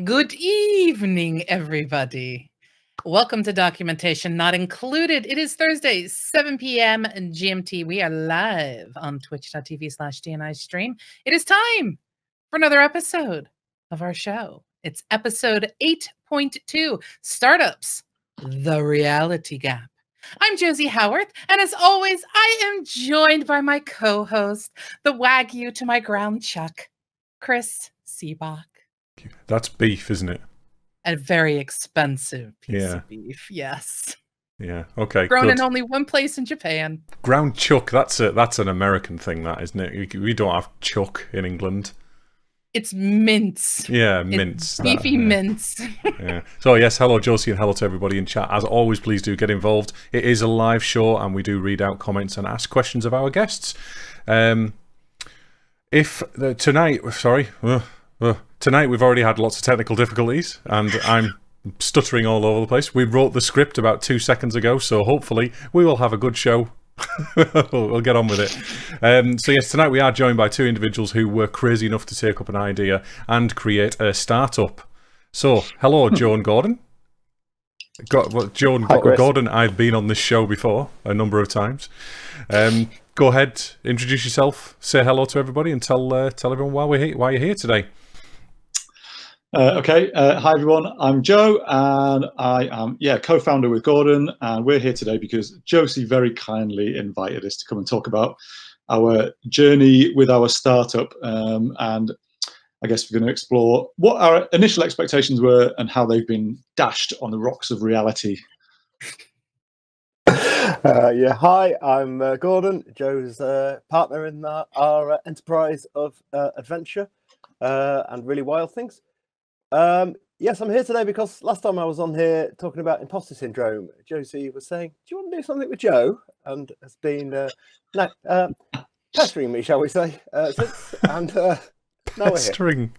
Good evening, everybody. Welcome to Documentation Not Included. It is Thursday, 7 p.m. GMT. We are live on twitch.tv/DNI stream. It is time for another episode of our show. It's episode 8.2, Startups, The Reality Gap. I'm Josey Howarth, and as always, I am joined by my co-host, the Wagyu to my ground chuck, Chris Seabach. That's beef, isn't it? A very expensive piece of beef, yes. Yeah, okay, grown in only one place in Japan. Ground chuck, that's an American thing, that, isn't it? We don't have chuck in England. It's mince. Yeah, mince. It's beefy mince. Yeah. So yes, hello Josey, and hello to everybody in chat. As always, please do get involved. It is a live show, and we do read out comments and ask questions of our guests. Tonight we've already had lots of technical difficulties, and I'm stuttering all over the place. We wrote the script about 2 seconds ago, so hopefully we will have a good show. We'll get on with it. So yes, tonight we are joined by two individuals who were crazy enough to take up an idea and create a startup. So, hello, Joe and Gordon. Gordon, I've been on this show before a number of times. Go ahead, introduce yourself, say hello to everybody, and tell everyone why you're here today. Okay, hi everyone, I'm Joe, and I am co-founder with Gordon, and we're here today because Josey very kindly invited us to come and talk about our journey with our startup, and I guess we're going to explore what our initial expectations were and how they've been dashed on the rocks of reality. Hi, I'm Gordon, Joe's partner in our enterprise of adventure and really wild things. Yes, I'm here today because last time I was on here talking about imposter syndrome, Josey was saying, do you want to do something with Joe? And has been pestering me, shall we say, since. And now pestering.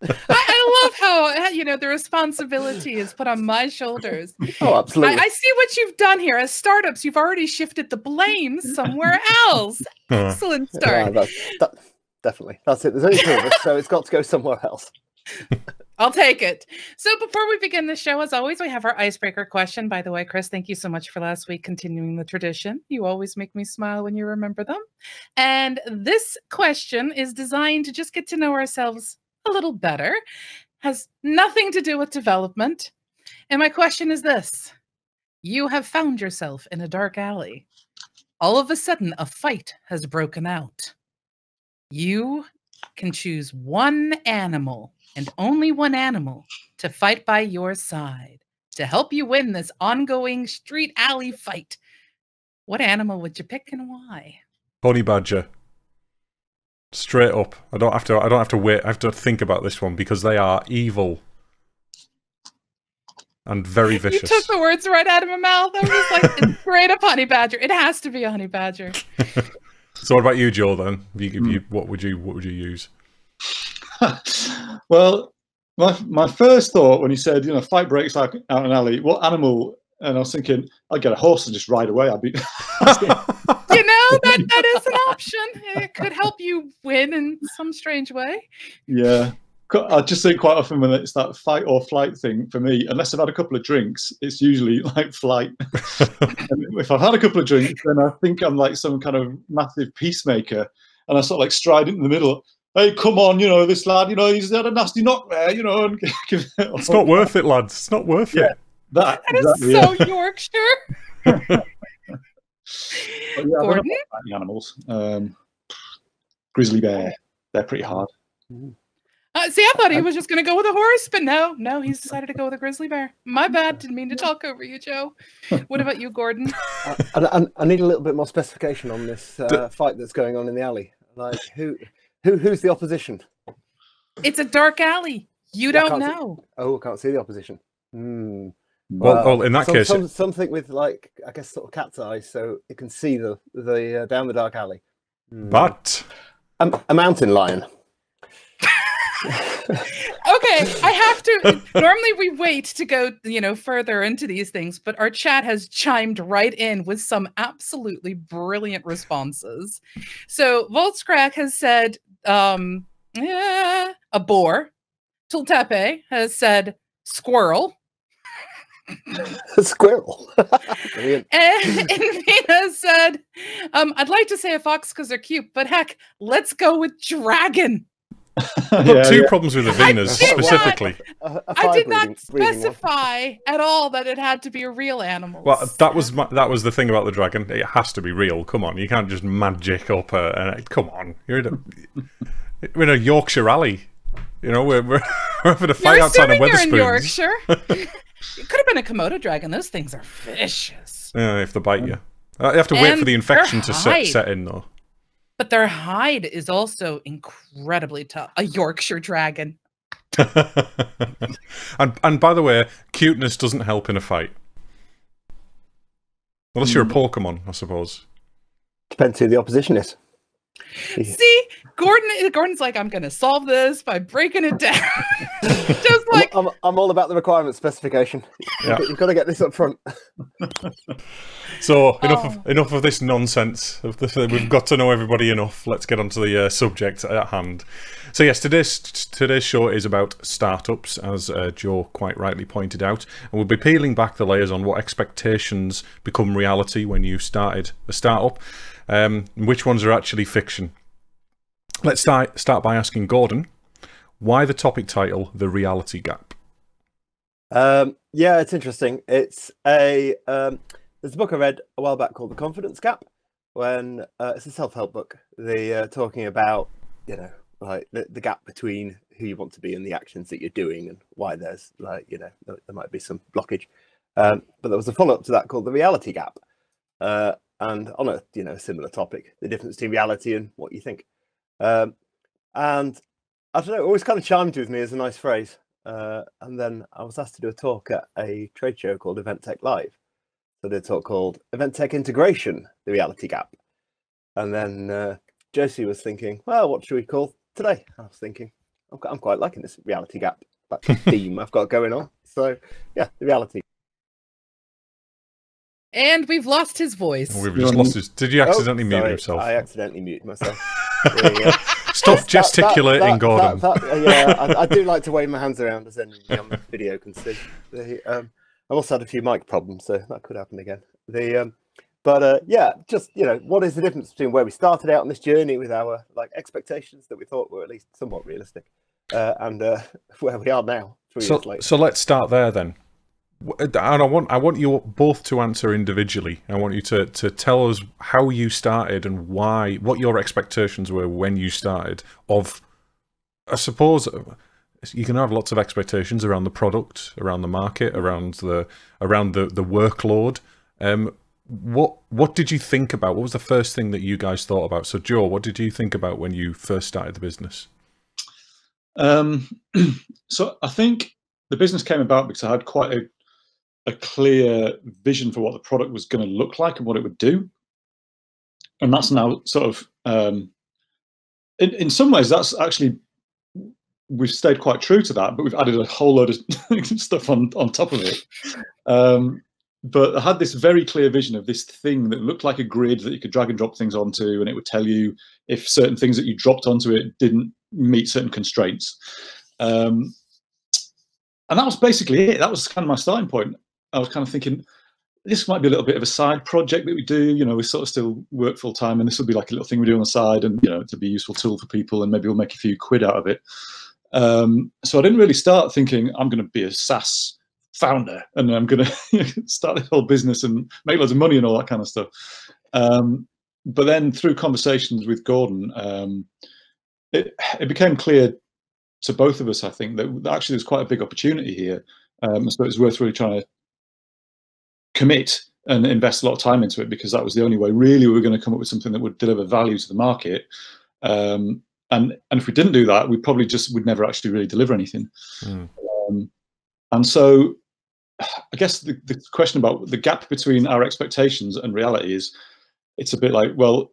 We're here. I love how, the responsibility is put on my shoulders. Oh, absolutely. I see what you've done here. As startups, you've already shifted the blame somewhere else. Excellent start. Yeah, definitely. That's it. There's only two of us, so it's got to go somewhere else. I'll take it. So before we begin the show, as always, we have our icebreaker question. By the way, Chris, thank you so much for last week continuing the tradition. You always make me smile when you remember them. And this question is designed to just get to know ourselves a little better. Has nothing to do with development. And my question is this. You have found yourself in a dark alley. All of a sudden, a fight has broken out. You can choose one animal, and only one animal, to fight by your side to help you win this ongoing street alley fight. What animal would you pick and why? Honey badger. Straight up. I don't have to wait. I have to think about this one because they are evil and very vicious. You took the words right out of my mouth. I was just like, it's straight up honey badger. It has to be a honey badger. So what about you, Joe, then? What would you use? Well, my first thought when he said, fight breaks out in an alley, what animal? And I was thinking, I'd get a horse and just ride away. I'd be... that is an option. It could help you win in some strange way. Yeah. I just think quite often when it's that fight or flight thing, for me, unless I've had a couple of drinks, it's usually like flight. And if I've had a couple of drinks, then I think I'm like some kind of massive peacemaker. And I sort of like stride into the middle. Hey, come on, this lad, he's had a nasty knock there, and it's not worth it, lads. It's not worth it. That exactly, is so Yorkshire. Gordon? The animals. Grizzly bear. They're pretty hard. See, I thought he was just going to go with a horse, but no, he's decided to go with a grizzly bear. My bad. Didn't mean to talk over you, Joe. What about you, Gordon? I need a little bit more specification on this fight that's going on in the alley. Like, who's the opposition? It's a dark alley. You don't know. I can't see the opposition. Well, in that case, something with like, I guess, sort of cat's eyes, so it can see the down the dark alley. But a mountain lion. Okay, I have to. Normally we wait to go, further into these things, but our chat has chimed right in with some absolutely brilliant responses. So Voltscrack has said, a boar. Tultepe has said squirrel. Squirrel. And Vina said, I'd like to say a fox because they're cute, but heck, let's go with dragon. I've got two problems with the Venas specifically. I did not specify at all that it had to be a real animal. Well, that was the thing about the dragon. It has to be real. Come on, you can't just magic up come on, you're in a Yorkshire alley. You know, we're having a fight outside of Wetherspoons. You're in Yorkshire. It could have been a Komodo dragon. Those things are vicious. Yeah, if they bite you. You have to wait for the infection to set in, though. But their hide is also incredibly tough. A Yorkshire dragon. and by the way, cuteness doesn't help in a fight. Unless you're a Pokemon, I suppose. Depends who the opposition is. See, Gordon's like, I'm going to solve this by breaking it down. Just like I'm all about the requirement specification. Yeah. You've got to get this up front. So enough of this nonsense. We've got to know everybody enough. Let's get on to the subject at hand. So yes, today's show is about startups, as Joe quite rightly pointed out, and we'll be peeling back the layers on what expectations become reality when you started a startup. Which ones are actually fiction? Let's start by asking Gordon, why the topic title, The Reality Gap? Yeah, it's interesting. It's there's a book I read a while back called The Confidence Gap, when it's a self-help book. They're talking about, you know, like the gap between who you want to be and the actions that you're doing, and why there's, like, you know, there might be some blockage. But there was a follow-up to that called The Reality Gap. And on a similar topic, the difference between reality and what you think. And I don't know, it always kind of chimed with me as a nice phrase. And then I was asked to do a talk at a trade show called Event Tech Live. So they did a talk called Event Tech Integration, The Reality Gap. And then Josey was thinking, well, what should we call today? I was thinking, I'm quite liking this reality gap, that theme I've got going on. So yeah, the reality. And we've lost his voice. We've just lost his. Did you accidentally mute yourself? I accidentally muted myself. Stop gesticulating, Gordon. Yeah, I do like to wave my hands around, as anybody on the video can see. I also had a few mic problems, so that could happen again. Yeah, just, you know, what is the difference between where we started out on this journey with our expectations that we thought were at least somewhat realistic, and where we are now, 3 years later. So let's start there then. And I want you both to answer individually. I want you to tell us how you started and what your expectations were when you started. I suppose you can have lots of expectations around the product, around the market, around the workload. What did you think about? What was the first thing that you guys thought about? So Joe, what did you think about when you first started the business? So I think the business came about because I had quite a clear vision for what the product was going to look like and what it would do. And that's now sort of, in some ways, that's actually, we've stayed quite true to that, but we've added a whole load of stuff on top of it. But I had this very clear vision of this thing that looked like a grid that you could drag and drop things onto, and it would tell you if certain things that you dropped onto it didn't meet certain constraints. And that was basically it. That was kind of my starting point. I was kind of thinking, this might be a little bit of a side project that we do. You know, we sort of still work full time, and this will be like a little thing we do on the side, and, you know, to be a useful tool for people, and maybe we'll make a few quid out of it. So I didn't really start thinking I'm going to be a SaaS founder and I'm going to start this whole business and make loads of money and all that kind of stuff. But then through conversations with Gordon, it became clear to both of us, I think, that actually there's quite a big opportunity here. So it's worth really trying to commit and invest a lot of time into it, because that was the only way really we were going to come up with something that would deliver value to the market. And if we didn't do that, we probably just would never actually really deliver anything. And so I guess the question about the gap between our expectations and reality is, it's a bit like, well,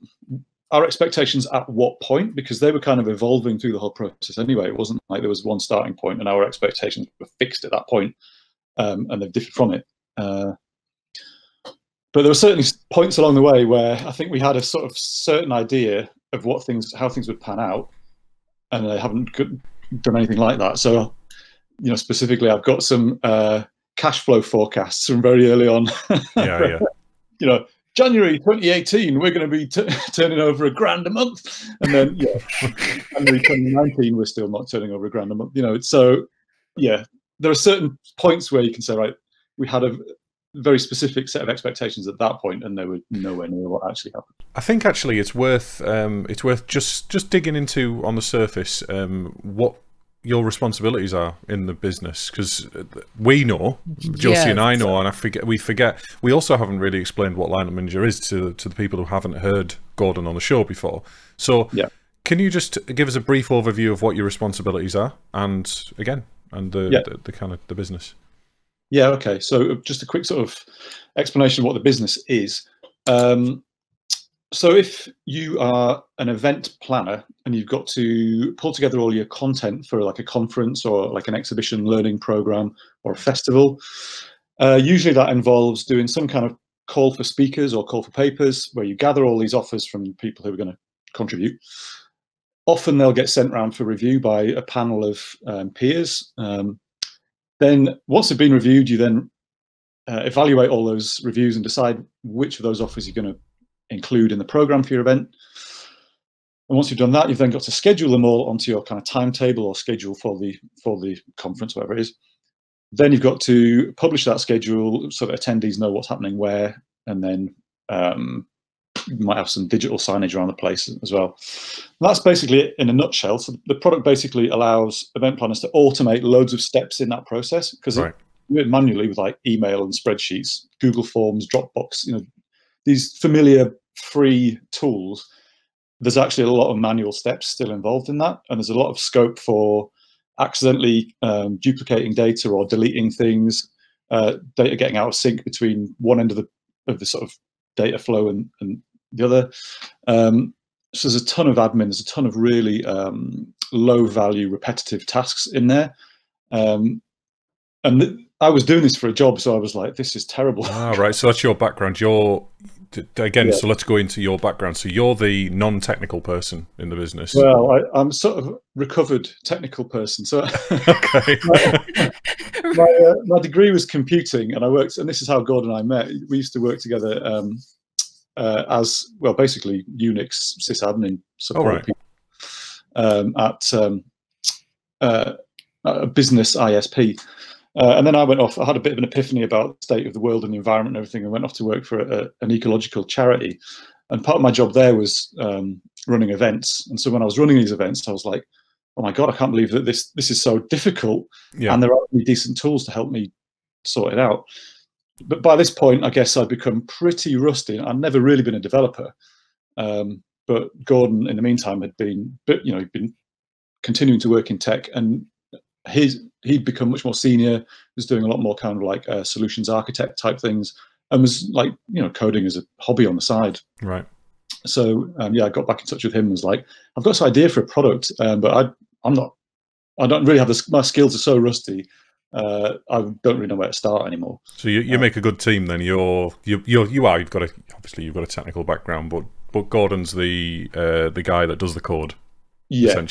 our expectations at what point? Because they were kind of evolving through the whole process anyway. It wasn't like there was one starting point and our expectations were fixed at that point, and they've differed from it. But there were certainly points along the way where I think we had a sort of certain idea of how things would pan out, and they haven't done anything like that. So specifically, I've got some cash flow forecasts from very early on. Yeah. January 2018, we're going to be turning over $1,000 a month, and then January 2019, we're still not turning over $1,000 a month. So yeah, there are certain points where you can say, right, we had a very specific set of expectations at that point, and they were nowhere near what actually happened. I think actually it's worth just digging into on the surface what your responsibilities are in the business, because we know, Josey and I know, and we forget. We also haven't really explained what lineup manager is to the people who haven't heard Gordon on the show before. So can you just give us a brief overview of what your responsibilities are, and the kind of the business? Yeah, okay. So just a quick sort of explanation of what the business is. So if you are an event planner and you've got to pull together all your content for like a conference or like an exhibition learning program or a festival, usually that involves doing some kind of call for speakers or call for papers where you gather all these offers from people who are going to contribute. Often they'll get sent around for review by a panel of peers. Then once they've been reviewed, you then evaluate all those reviews and decide which of those offers you're going to include in the program for your event. And once you've done that, you've then got to schedule them all onto your kind of timetable or schedule for the conference, whatever it is. Then you've got to publish that schedule so that attendees know what's happening where, and then you might have some digital signage around the place as well. And that's basically it in a nutshell. So the product basically allows event planners to automate loads of steps in that process, because you do it manually with like email and spreadsheets, Google Forms, Dropbox, these familiar free tools. There's actually a lot of manual steps still involved in that, and there's a lot of scope for accidentally duplicating data or deleting things, data getting out of sync between one end of the sort of data flow and the other. So there's a ton of admin, there's a ton of really low value repetitive tasks in there. And I was doing this for a job, so I was like, this is terrible. Ah, right. So that's your background. So let's go into your background. So you're the non-technical person in the business. Well, I'm sort of recovered technical person. So okay. my degree was computing, and I worked, and this is how Gordon and I met. We used to work together as, well, basically Unix sysadmin support people at a business ISP. And then I went off, I had a bit of an epiphany about the state of the world and the environment and everything, and went off to work for an ecological charity. And part of my job there was running events. And so when I was running these events, I was like, oh my God, I can't believe that this is so difficult. Yeah. And there aren't any decent tools to help me sort it out. But by this point, I guess I'd become pretty rusty. I'd never really been a developer. But Gordon, in the meantime, had been, he'd been continuing to work in tech, and he'd become much more senior, was doing a lot more kind of like solutions architect type things, and was like, coding as a hobby on the side. Right. So I got back in touch with him and was like, I've got this idea for a product, but I don't really have my skills are so rusty. I don't really know where to start anymore. So you make a good team then. You've got a technical background, but Gordon's the guy that does the code. Yeah,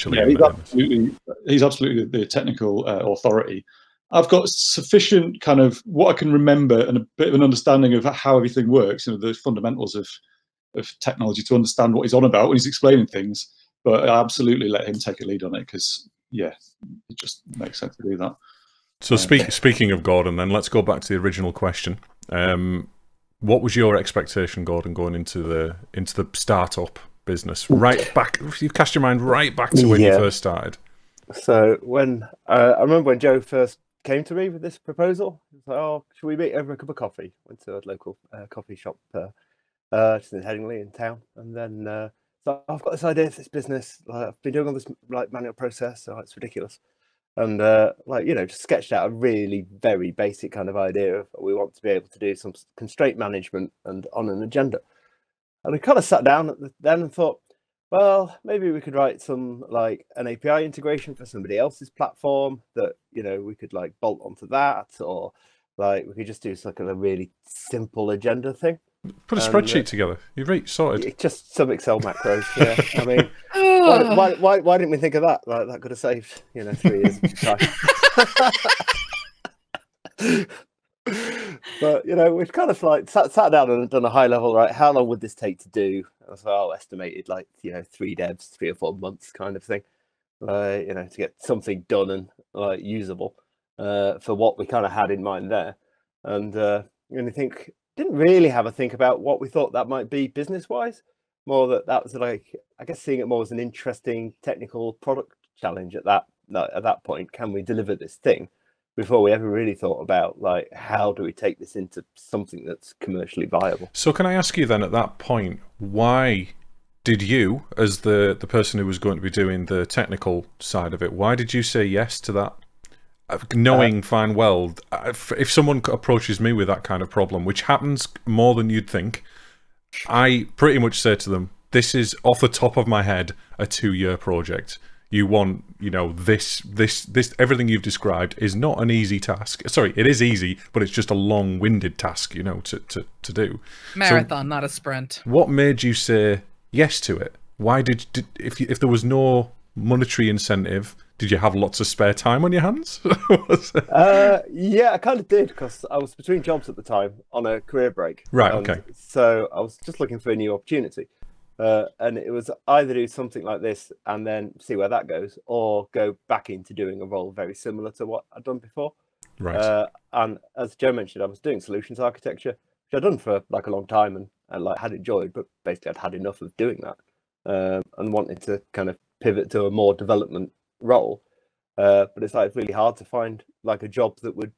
he's absolutely the technical authority. I've got sufficient kind of what I can remember and a bit of an understanding of how everything works, the fundamentals of technology, to understand what he's on about when he's explaining things. But I absolutely let him take a lead on it, because it just makes sense to do that. So speaking of Gordon, then let's go back to the original question. What was your expectation, Gordon, going into the startup business? Right back, you cast your mind right back to when you first started. So when I remember when Joe first came to me with this proposal, he was like, "Oh, should we meet over a cup of coffee?" Went to a local coffee shop just in Headingley in town, and then so I've got this idea for this business. I've been doing all this manual process, so it's ridiculous. And just sketched out a really very basic kind of idea of we want to be able to do some constraint management and on an agenda. And we kind of sat down then and thought, well, maybe we could write some an API integration for somebody else's platform that we could bolt onto that, or we could just do a really simple agenda thing. Put a spreadsheet together. You've sorted. Just some Excel macros. Yeah, I mean, why didn't we think of that? Like, that could have saved 3 years of time. But we've kind of like sat down and done a high level. Right, how long would this take to do? So estimated like 3 devs, 3 or 4 months kind of thing. To get something done and usable for what we kind of had in mind there. And I think didn't really have a think about what we thought that might be business wise. More that was like, I guess, seeing it more as an interesting technical product challenge at that point. Can we deliver this thing? Before we ever really thought about like, how do we take this into something that's commercially viable? So can I ask you then, at that point, why did you, as the person who was going to be doing the technical side of it, why did you say yes to that? Knowing fine well, if someone approaches me with that kind of problem, which happens more than you'd think, I pretty much say to them, this is off the top of my head a 2-year project. You want, this, everything you've described is not an easy task. Sorry, it is easy, but it's just a long-winded task, to do. Marathon, so, not a sprint. What made you say yes to it? Why if there was no monetary incentive, did you have lots of spare time on your hands? Yeah, I kind of did, because I was between jobs at the time on a career break. Right, okay. So I was just looking for a new opportunity. And it was either do something like this and then see where that goes, or go back into doing a role very similar to what I'd done before. Right. And as Joe mentioned, I was doing solutions architecture, which I'd done for like a long time and like had enjoyed, but basically I'd had enough of doing that and wanted to kind of pivot to a more development role. But it's like really hard to find like a job that would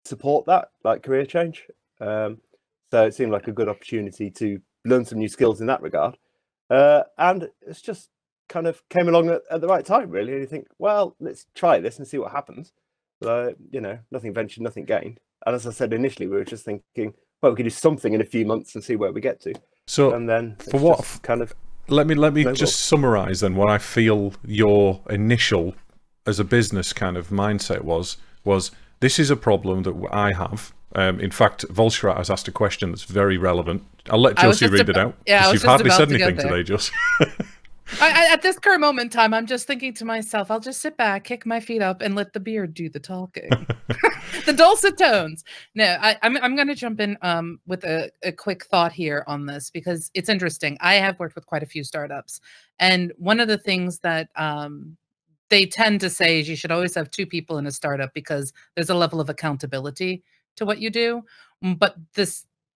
support that like career change. So it seemed like a good opportunity to learn some new skills in that regard, and it's just kind of came along at the right time, really. And you think, well, let's try this and see what happens. Nothing ventured, nothing gained. And as I said initially, we were just thinking, well, we could do something in a few months and see where we get to. So, and then for what kind of let me just summarize then what I feel your initial as a business kind of mindset was this is a problem that I have. In fact, Volstrat has asked a question that's very relevant. I'll let Josey read it out. Yeah, you've hardly said anything today, Josey. At this current moment in time, I'm just thinking to myself, I'll just sit back, kick my feet up, and let the beard do the talking. The dulcet tones. No, I'm going to jump in with a quick thought here on this, because it's interesting. I have worked with quite a few startups, and one of the things that they tend to say is you should always have 2 people in a startup, because there's a level of accountability to what you do, but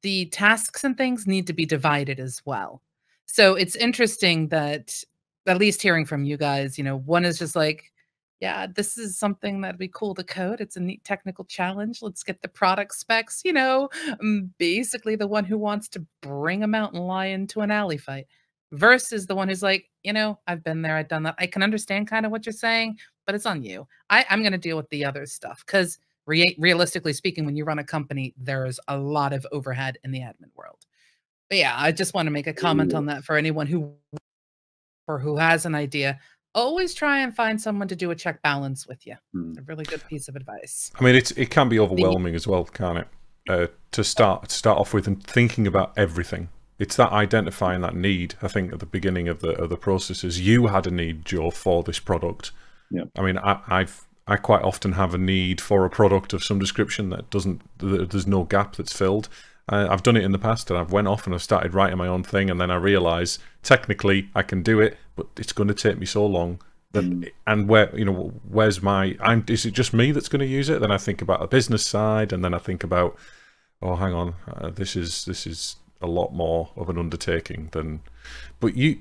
the tasks and things need to be divided as well. So it's interesting that, at least hearing from you guys, one is just like, yeah, this is something that'd be cool to code. It's a neat technical challenge. Let's get the product specs, basically the one who wants to bring a mountain lion to an alley fight, versus the one who's like, I've been there, I've done that. I can understand kind of what you're saying, but it's on you. I'm going to deal with the other stuff, because realistically speaking, when you run a company, there's a lot of overhead in the admin world. But yeah, I just want to make a comment on that for anyone who has an idea. Always try and find someone to do a check balance with you. It's a really good piece of advice. I mean, it can be overwhelming as well, can't it? To start off with and thinking about everything. It's that identifying that need. I think at the beginning of the processes, you had a need, Joe, for this product. Yeah. I mean, I quite often have a need for a product of some description that there's no gap that's filled. I've done it in the past, and I've went off and I've started writing my own thing, and then I realise technically I can do it, but it's going to take me so long. And where's is it just me that's going to use it? Then I think about the business side, and then I think about, oh, hang on, this is a lot more of an undertaking than. But you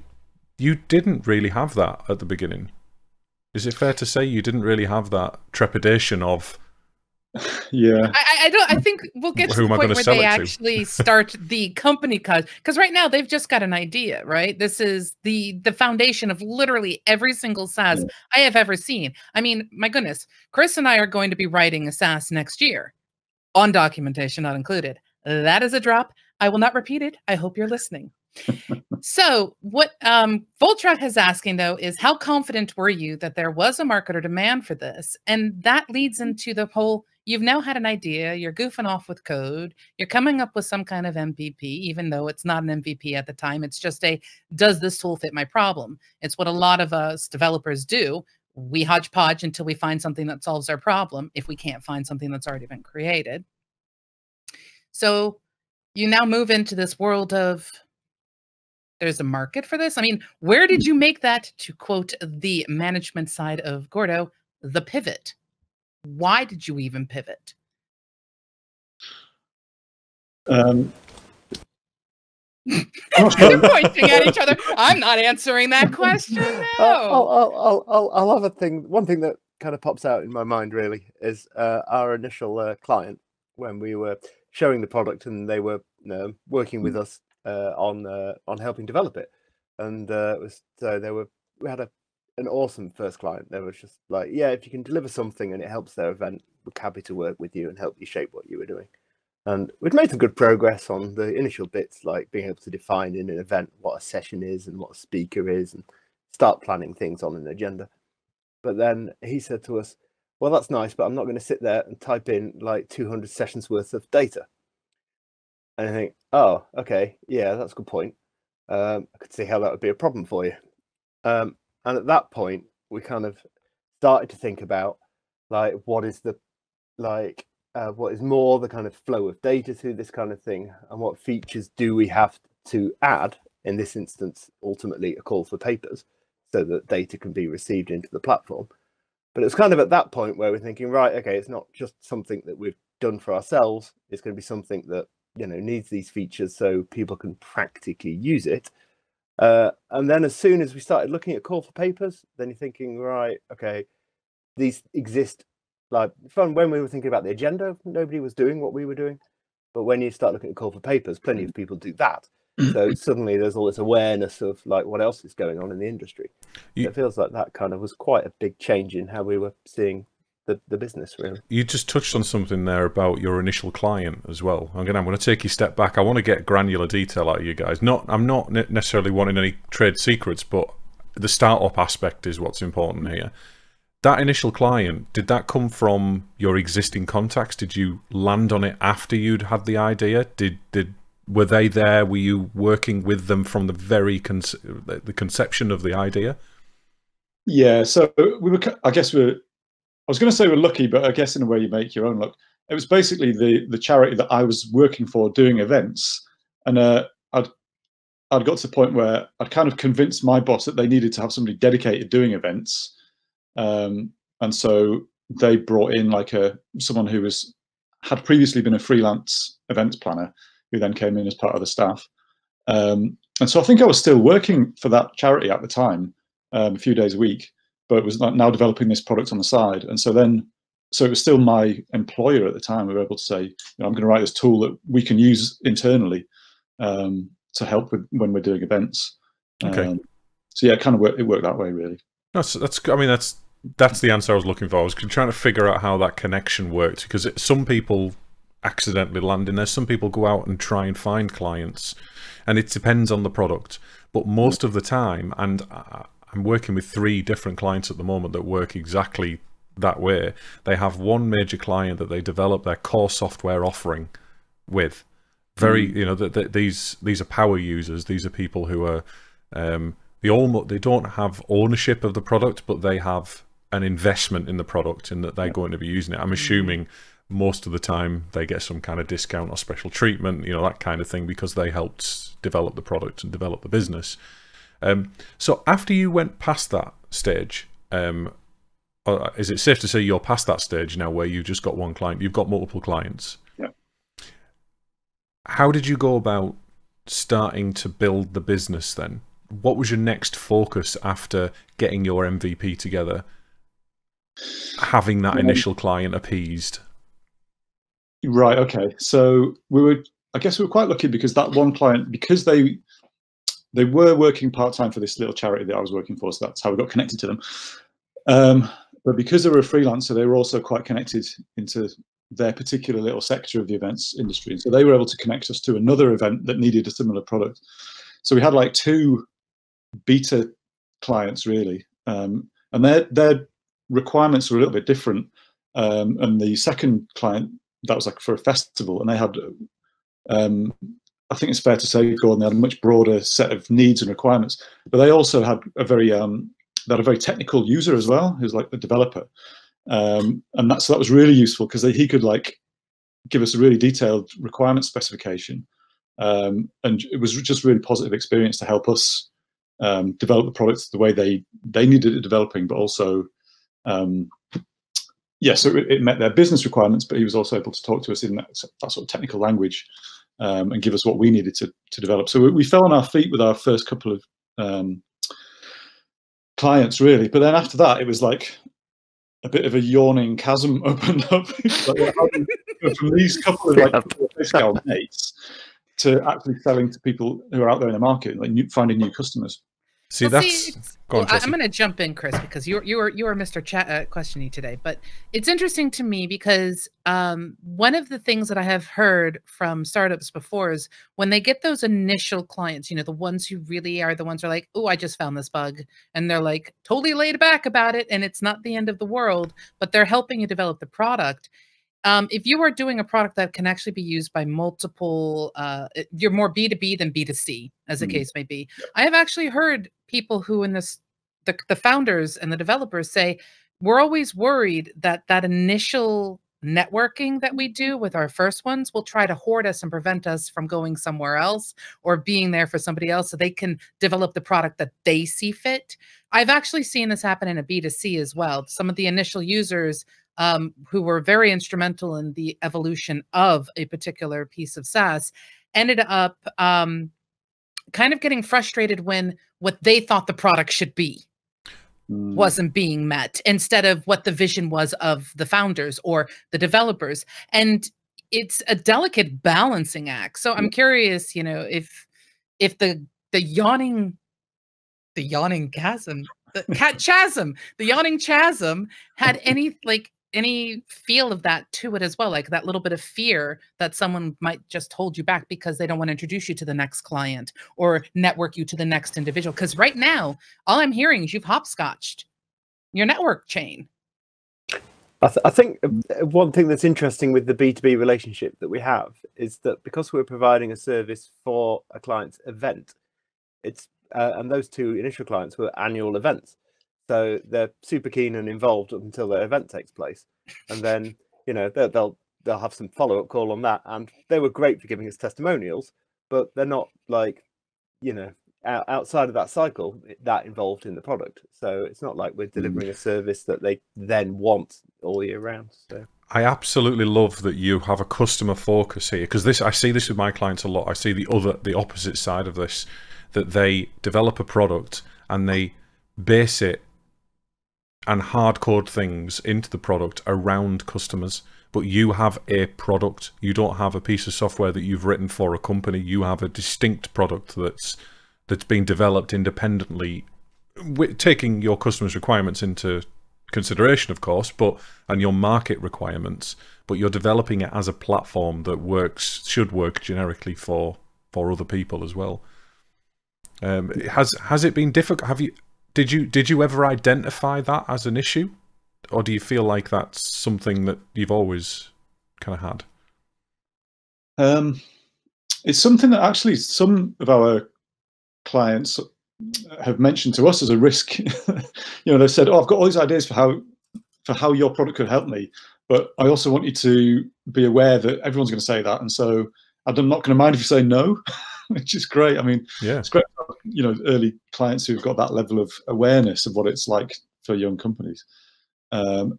didn't really have that at the beginning. Is it fair to say you didn't really have that trepidation of? Yeah, I think we'll get to the point where they actually start the company because right now they've just got an idea, right? This is the foundation of literally every single SaaS I have ever seen. I mean, my goodness, Chris and I are going to be writing a SaaS next year, on documentation not included. That is a drop. I will not repeat it. I hope you're listening. So what Voltrak is asking, though, is how confident were you that there was a market or demand for this? And that leads into the whole, you've now had an idea, you're goofing off with code, you're coming up with some kind of MVP, even though it's not an MVP at the time. It's just a, does this tool fit my problem? It's what a lot of us developers do. We hodgepodge until we find something that solves our problem if we can't find something that's already been created. So you now move into this world of, there's a market for this. I mean, where did you make that, to quote the management side of Gordo, the pivot? Why did you even pivot? I'm You're pointing at each other. I'm not answering that question now. I'll have a thing. One thing that kind of pops out in my mind really is our initial client when we were showing the product and they were working with us on helping develop it, and we had an awesome first client. They were just like, yeah, if you can deliver something and it helps their event, we're happy to work with you and help you shape what you were doing. And we'd made some good progress on the initial bits, like being able to define in an event what a session is and what a speaker is, and start planning things on an agenda. But then he said to us, well, that's nice, but I'm not going to sit there and type in like 200 sessions worth of data. And I think, oh, okay, yeah, that's a good point. I could see how that would be a problem for you. And at that point, we kind of started to think about like, what is more the kind of flow of data through this kind of thing, and what features do we have to add, in this instance, ultimately a call for papers, so that data can be received into the platform. But it's kind of at that point where we're thinking, right, okay, it's not just something that we've done for ourselves, it's going to be something that, you know, needs these features so people can practically use it. And then as soon as we started looking at call for papers, then you're thinking, right, okay, these exist. Like when we were thinking about the agenda, nobody was doing what we were doing. But when you start looking at call for papers, plenty of people do that. So suddenly there's all this awareness of like what else is going on in the industry. It feels like that kind of was quite a big change in how we were seeing the business, really. You just touched on something there about your initial client as well. I'm going to take you a step back. I want to get granular detail out of you guys. I'm not necessarily wanting any trade secrets, but the startup aspect is what's important here. That initial client, did that come from your existing contacts? Did you land on it after you'd had the idea? Were they there? Were you working with them from the very the conception of the idea? Yeah, so we were. I was going to say we're lucky, but I guess in a way you make your own luck. It was basically the charity that I was working for doing events, and I'd got to the point where I'd kind of convinced my boss that they needed to have somebody dedicated doing events. And so they brought in like someone who had previously been a freelance events planner, who then came in as part of the staff. And so I think I was still working for that charity at the time, a few days a week, but was now developing this product on the side. And so it was still my employer at the time. We were able to say, I'm going to write this tool that we can use internally to help with when we're doing events. Okay. So yeah, it worked that way, really. That's the answer I was looking for. I was trying to figure out how that connection worked, because some people accidentally land in there. Some people go out and try and find clients, and it depends on the product. But most of the time, and I'm working with 3 different clients at the moment that work exactly that way. They have one major client that they develop their core software offering with. These are power users. These are people who are they don't have ownership of the product, but they have an investment in the product, in that they're going to be using it. I'm assuming most of the time they get some kind of discount or special treatment, that kind of thing, because they helped develop the product and develop the business. So after you went past that stage, is it safe to say you're past that stage now where you've just got one client? You've got multiple clients. Yeah. How did you go about starting to build the business then? What was your next focus after getting your MVP together, having that initial client appeased? Right. Okay. So I guess we were quite lucky, because that one client, because they were working part-time for this little charity that I was working for, so that's how we got connected to them. But because they were a freelancer, they were also quite connected into their particular little sector of the events industry. And so they were able to connect us to another event that needed a similar product. So we had like 2 beta clients, really. And their requirements were a little bit different. And the second client, that was like for a festival, and they had, I think it's fair to say, Gordon, they had a much broader set of needs and requirements, but they also had a very technical user as well, who's like the developer. And that was really useful because he could like give us a really detailed requirement specification. And it was just a really positive experience to help us develop the products the way they needed it developing, but also, so it met their business requirements, but he was also able to talk to us in that sort of technical language and give us what we needed to develop. So we fell on our feet with our first couple of clients, really. But then after that, it was like a bit of a yawning chasm opened up. From these couple of like scale mates to actually selling to people who are out there in the market, like finding new customers. See, I'm going to jump in, Chris, because you are Mr. Questiony today. But it's interesting to me because one of the things that I have heard from startups before is when they get those initial clients, the ones who really are the ones who are like, oh, I just found this bug, and they're like totally laid back about it, and it's not the end of the world, but they're helping you develop the product. If you are doing a product that can actually be used by multiple, you're more B2B than B2C, as the case may be. I have actually heard people who the founders and the developers say, we're always worried that initial networking that we do with our first ones will try to hoard us and prevent us from going somewhere else or being there for somebody else so they can develop the product that they see fit. I've actually seen this happen in a B2C as well. Some of the initial users who were very instrumental in the evolution of a particular piece of SaaS ended up kind of getting frustrated when what they thought the product should be wasn't being met instead of what the vision was of the founders or the developers. And it's a delicate balancing act. So I'm curious, if the yawning chasm had any feel of that to it as well, like that little bit of fear that someone might just hold you back because they don't want to introduce you to the next client or network you to the next individual. Because right now, all I'm hearing is you've hopscotched your network chain. I think one thing that's interesting with the B2B relationship that we have is that because we're providing a service for a client's event, it's and those two initial clients were annual events. So they're super keen and involved until their event takes place, and then they'll have some follow-up call on that. And they were great for giving us testimonials, but they're not like outside of that cycle that involved in the product. So it's not like we're delivering a service that they then want all year round. So I absolutely love that you have a customer focus here, because I see this with my clients a lot. I see the opposite side of this, that they develop a product and they base it and hard code things into the product around customers. But you have a product. You don't have a piece of software that you've written for a company. You have a distinct product that's being developed independently, taking your customers' requirements into consideration, of course, and your market requirements. But you're developing it as a platform that should work generically for other people as well. Has it been difficult? Did you ever identify that as an issue, or do you feel like that's something that you've always kind of had? It's something that actually some of our clients have mentioned to us as a risk. They said, "Oh, I've got all these ideas for how your product could help me, but I also want you to be aware that everyone's going to say that, and so I'm not going to mind if you say no." Which is great. I mean, yeah, it's great to have, early clients who've got that level of awareness of what it's like for young companies. I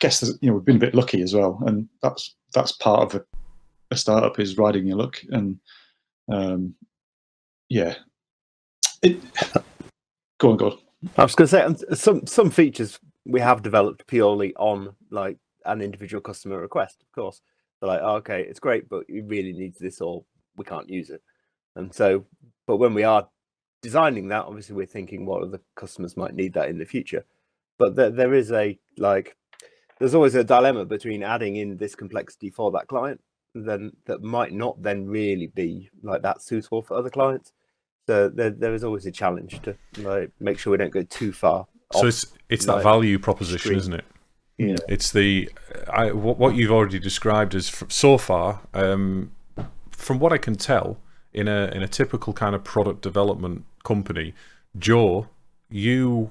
guess we've been a bit lucky as well, and that's part of a startup, is riding your luck. And go on. I was going to say some features we have developed purely on like an individual customer request. Of course, they're like, oh, okay, it's great, but you really need this, or we can't use it. And so, but when we are designing that, obviously we're thinking what other customers might need that in the future. But there is there's always a dilemma between adding in this complexity for that client, then that might not then really be like that suitable for other clients. So there is always a challenge to make sure we don't go too far. So it's that value proposition, isn't it? Yeah. It's what you've already described is so far, from what I can tell, in a typical kind of product development company, Joe, you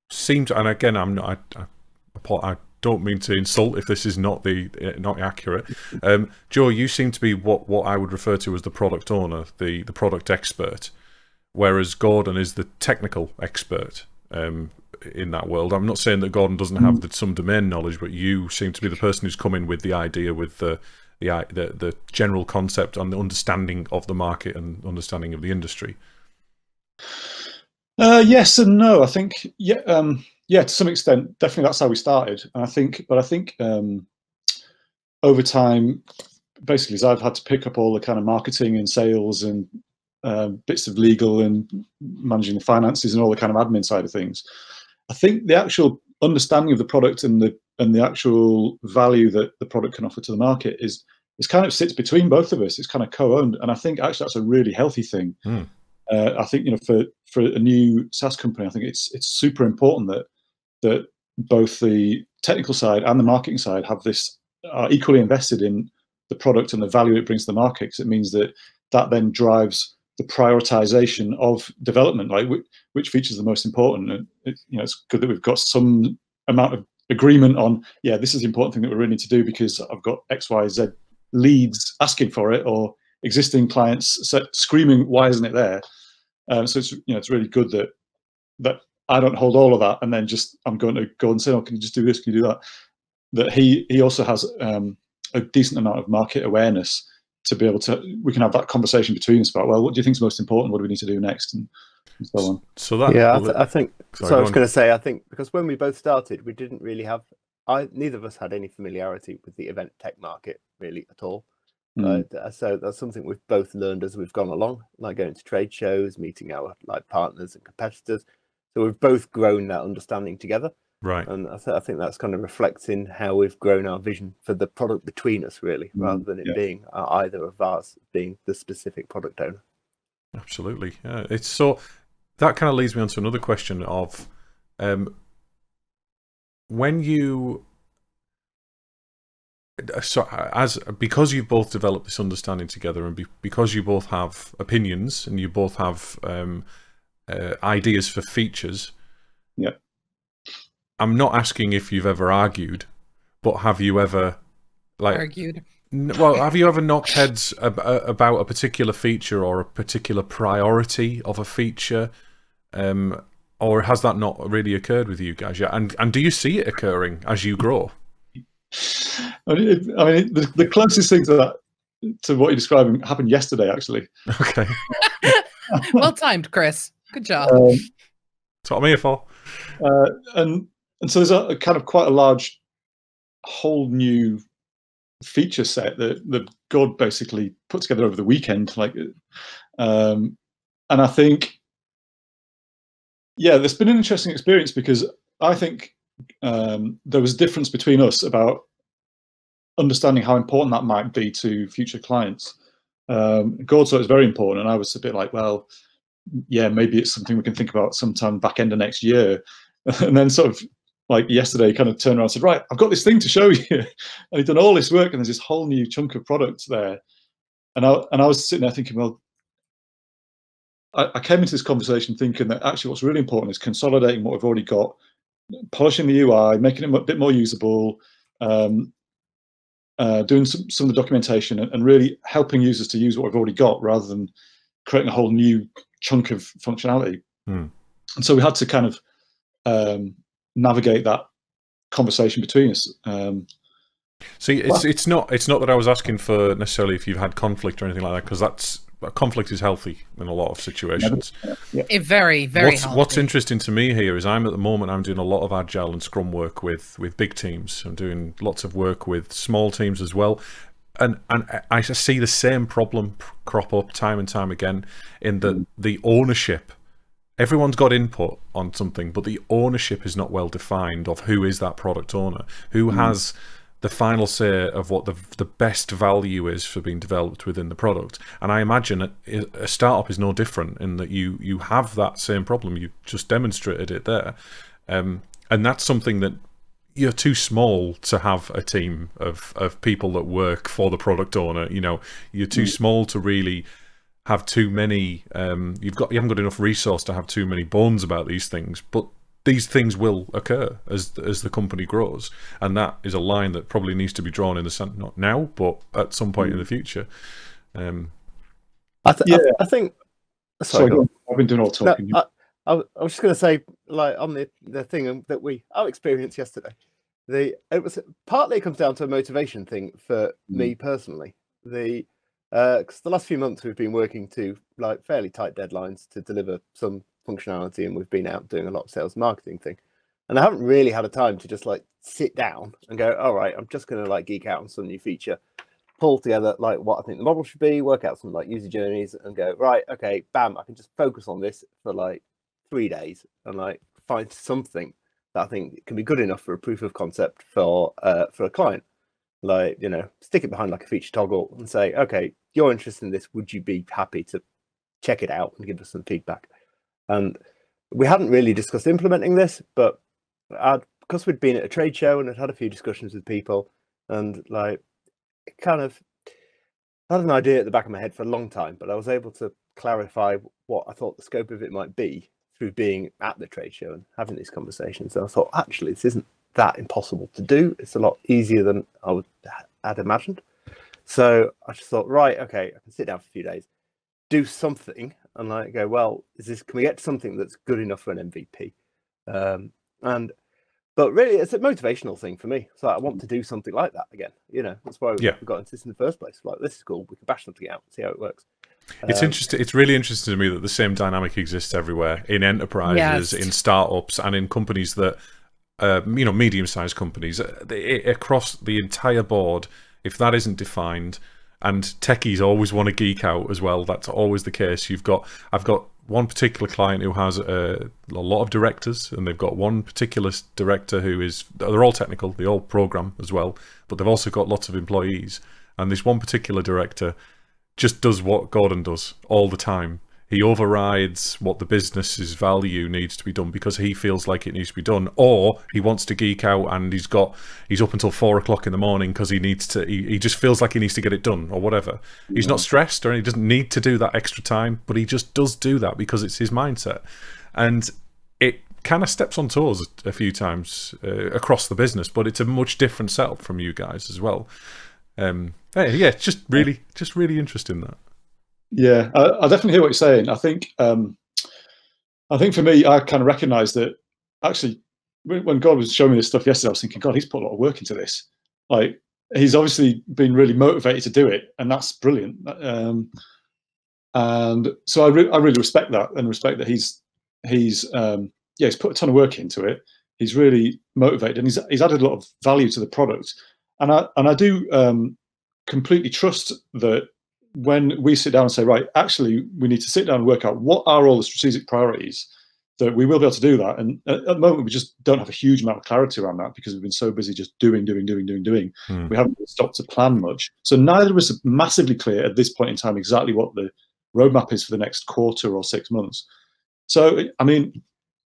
seem to, and again, I don't mean to insult if this is not accurate. Joe, you seem to be what I would refer to as the product owner, the product expert, whereas Gordon is the technical expert. In that world, I'm not saying that Gordon doesn't have some domain knowledge, but you seem to be the person who's come in with the idea, with the general concept and the understanding of the market and understanding of the industry. Yes and no. I think to some extent, definitely that's how we started. And I think over time, basically, as I've had to pick up all the kind of marketing and sales and bits of legal and managing the finances and all the kind of admin side of things, I think the actual understanding of the product and the actual value that the product can offer to the market is kind of sits between both of us. It's kind of co-owned, and I think actually that's a really healthy thing. I think for a new SaaS company, I think it's super important that both the technical side and the marketing side are equally invested in the product and the value it brings to the market, because it means that then drives the prioritization of development, like which features are the most important. And it's good that we've got some amount of agreement on, this is the important thing that we really need to do because I've got X, Y, Z leads asking for it, or existing clients screaming, why isn't it there? So it's really good that I don't hold all of that and then I'm going to go and say, oh, can you just do this? Can you do that? That he also has a decent amount of market awareness to be able to, we can have that conversation between us about, well, what do you think is most important? What do we need to do next? And so on. So that, I think, I was going to say, I think because when we both started, we didn't really have, neither of us had any familiarity with the event tech market really at all. So that's something we've both learned as we've gone along, like going to trade shows, meeting our partners and competitors. So we've both grown that understanding together. Right. And I think that's kind of reflecting how we've grown our vision for the product between us, really, rather than it being either of us being the specific product owner. Absolutely. Yeah. It's so that kind of leads me on to another question of when you because you've both developed this understanding together, and because you both have opinions and you both have ideas for features. Yeah. I'm not asking if you've ever argued, but have you ever argued? Well, have you ever knocked heads about a particular feature or a particular priority of a feature, or has that not really occurred with you guys yet? And do you see it occurring as you grow? I mean, the closest thing to what you're describing happened yesterday, actually. Okay. Well timed, Chris. Good job. That's what I'm here for. And so there's a kind of quite a large, whole new feature set that God basically put together over the weekend. And I think, there's been an interesting experience because I think there was a difference between us about understanding how important that might be to future clients. God thought it was very important, and I was a bit like, well, maybe it's something we can think about sometime back end of next year. And then sort of like yesterday, kind of turned around and said, right, I've got this thing to show you. And he'd done all this work, and there's this whole new chunk of products there. And I was sitting there thinking, well, I came into this conversation thinking that actually what's really important is consolidating what we've already got, polishing the UI, making it a bit more usable, doing some of the documentation, and really helping users to use what we've already got rather than creating a whole new chunk of functionality. And so we had to kind of navigate that conversation between us. See, it's not that I was asking for necessarily if you've had conflict or anything like that, because conflict is healthy in a lot of situations. Very, very healthy. What's interesting to me here is I'm doing a lot of agile and scrum work with big teams. I'm doing lots of work with small teams as well. And I see the same problem crop up time and time again, in that the ownership, everyone's got input on something, but the ownership is not well defined of who is that product owner, who has the final say of what the best value is for being developed within the product. And I imagine a startup is no different in that you have that same problem. You just demonstrated it there. And that's something that you're too small to have a team of people that work for the product owner. You know, you're too small to really have too many. You haven't got enough resource to have too many bones about these things. But these things will occur as the company grows, and that is a line that probably needs to be drawn in the sand, not now, but at some point in the future. I think. Sorry, I've been doing all talking. No, I was just going to say, like, on the thing that I experienced yesterday, it comes down to a motivation thing for me personally. Because the last few months we've been working to like fairly tight deadlines to deliver some functionality, and we've been out doing a lot of sales and marketing thing, and I haven't really had a time to just like sit down and go, all right, I'm just going to like geek out on some new feature, pull together like what I think the model should be, work out some like user journeys, and go, right, okay, bam, I can just focus on this for like 3 days and like find something that I think can be good enough for a proof of concept for a client. Like, you know, stick it behind like a feature toggle and say, okay, you're interested in this, would you be happy to check it out and give us some feedback? And we hadn't really discussed implementing this, but because we'd been at a trade show and had a few discussions with people, and like kind of had an idea at the back of my head for a long time, but I was able to clarify what I thought the scope of it might be through being at the trade show and having these conversations. And I thought, actually, this isn't that impossible to do. It's a lot easier than I'd imagined. So I just thought, right, okay, I can sit down for a few days, do something, and like go, well, can we get to something that's good enough for an MVP? But really, it's a motivational thing for me. So I want to do something like that again. You know, that's why we got into this in the first place. Like, this is cool. We can bash something out, see how it works. It's interesting. It's really interesting to me that the same dynamic exists everywhere, in enterprises, in startups, and in companies that, you know, medium-sized companies across the entire board. If that isn't defined, and techies always want to geek out as well, that's always the case. I've got one particular client who has a lot of directors, and they've got one particular director they're all technical, they all program as well, but they've also got lots of employees. And this one particular director just does what Gordon does all the time. He overrides what the business's value needs to be done because he feels like it needs to be done, or he wants to geek out and he's up until 4 o'clock in the morning because he just feels like he needs to get it done or whatever. He's not stressed, or he doesn't need to do that extra time, but he just does do that because it's his mindset. And it kind of steps on toes a few times across the business, but it's a much different setup from you guys as well. Yeah, it's just really interesting, that. Yeah, I definitely hear what you're saying. I think for me, I kind of recognised that actually when God was showing me this stuff yesterday, I was thinking, God, he's put a lot of work into this. Like, he's obviously been really motivated to do it, and that's brilliant. And so I really respect that, and respect that he's put a ton of work into it. He's really motivated, and he's added a lot of value to the product. And I do completely trust that when we sit down and say, right, actually, we need to sit down and work out what are all the strategic priorities, that we will be able to do that. And at the moment, we just don't have a huge amount of clarity around that because we've been so busy just doing. We haven't stopped to plan much. So neither of us are massively clear at this point in time exactly what the roadmap is for the next quarter or 6 months. So, I mean,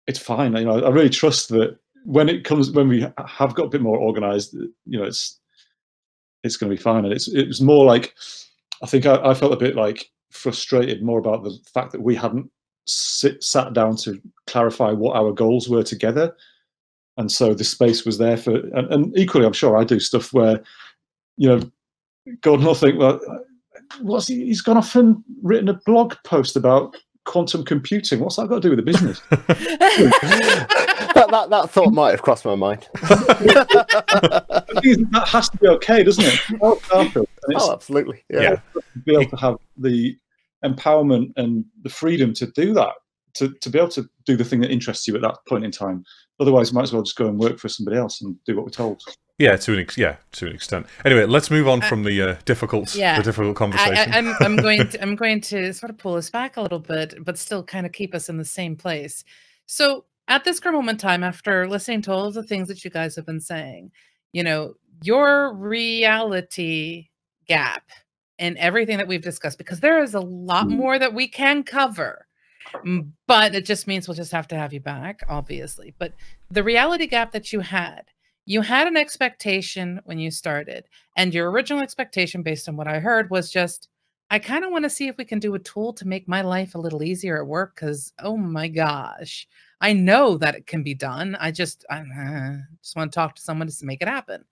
it's fine. You know, I really trust that when we have got a bit more organized, you know, it's going to be fine. And it was more like, I think I felt a bit like frustrated more about the fact that we hadn't sat down to clarify what our goals were together. And so the space was there for, and equally, I'm sure I do stuff where, you know, Gordon will think, well, he's gone off and written a blog post about quantum computing. What's that got to do with the business? that thought might have crossed my mind. That has to be okay, doesn't it? Oh, absolutely. Yeah. Be able to have the empowerment and the freedom to do that, to be able to do the thing that interests you at that point in time. Otherwise, you might as well just go and work for somebody else and do what we're told. Yeah, to an extent. Anyway, let's move on from the difficult conversation. I'm going to sort of pull us back a little bit, but still kind of keep us in the same place. So at this current moment in time, after listening to all of the things that you guys have been saying, you know, your reality gap in everything that we've discussed, because there is a lot more that we can cover, but it just means we'll just have to have you back, obviously. But the reality gap that you had, you had an expectation when you started, and your original expectation, based on what I heard, was just, I kind of want to see if we can do a tool to make my life a little easier at work because, oh my gosh, I know that it can be done. I just want to talk to someone to make it happen.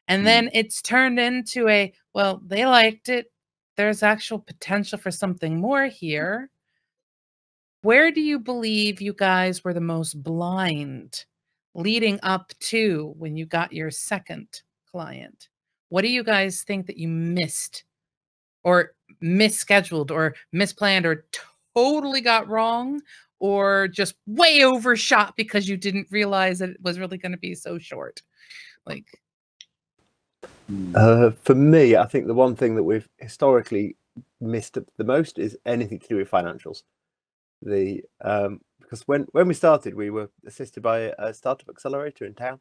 And then it's turned into a, well, they liked it. There's actual potential for something more here. Where do you believe you guys were the most blind leading up to when you got your second client? What do you guys think that you missed or misscheduled or misplanned or totally got wrong or just way overshot because you didn't realize that it was really going to be so short? Like, for me, I think the one thing that we've historically missed the most is anything to do with financials. Because when we started, we were assisted by a startup accelerator in town,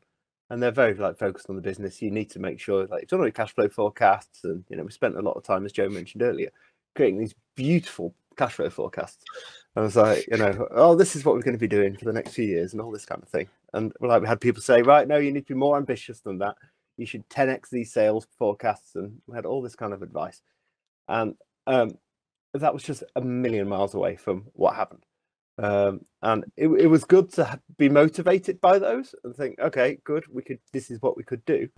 and they're very focused on the business. You need to make sure you've done all your cash flow forecasts, and we spent a lot of time, as Joe mentioned earlier, creating these beautiful cash flow forecasts. And I was like, oh, this is what we're going to be doing for the next few years, and all this kind of thing. And we had people say, right, no, you need to be more ambitious than that. You should 10x these sales forecasts, and we had all this kind of advice. And that was just a million miles away from what happened. And it was good to be motivated by those and think, okay, good, this is what we could do.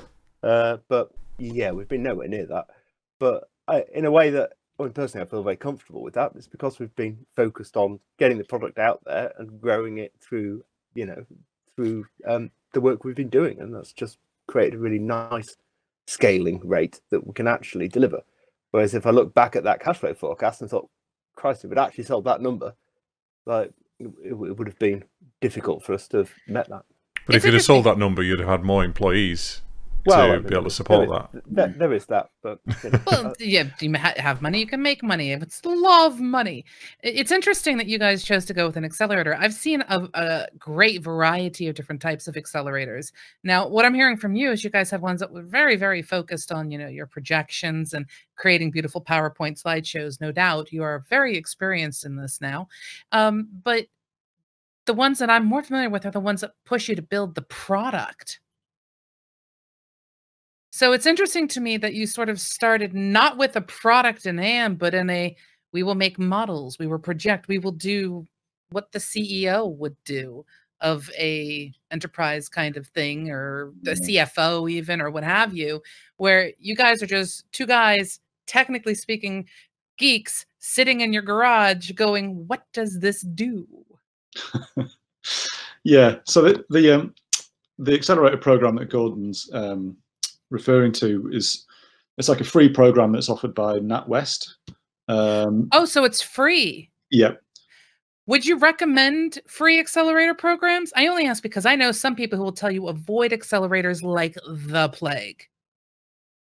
But yeah, we've been nowhere near that. But in a way that, personally, I feel very comfortable with that. It's because we've been focused on getting the product out there and growing it through the work we've been doing, and that's just created a really nice scaling rate that we can actually deliver. Whereas if I look back at that cash flow forecast and thought, Christ, if we'd actually sold that number, it would have been difficult for us to have met that. But if you'd have sold that number, you'd have had more employees to be able to support that. There is that, but well, yeah, you have money, you can make money. It's the law of money. It's interesting that you guys chose to go with an accelerator. I've seen a great variety of different types of accelerators. Now, what I'm hearing from you is you guys have ones that were very, very focused on, your projections and creating beautiful PowerPoint slideshows. No doubt, you are very experienced in this now. But the ones that I'm more familiar with are the ones that push you to build the product. So it's interesting to me that you sort of started not with a product in hand, but in we will make models, we will project, we will do what the CEO would do of a enterprise kind of thing, or the CFO even, or what have you, where you guys are just two guys, technically speaking, geeks, sitting in your garage going, what does this do? Yeah, so the accelerator program that Gordon's referring to it's like a free program that's offered by NatWest. Oh, so it's free. Yep. Would you recommend free accelerator programs? I only ask because I know some people who will tell you avoid accelerators like the plague.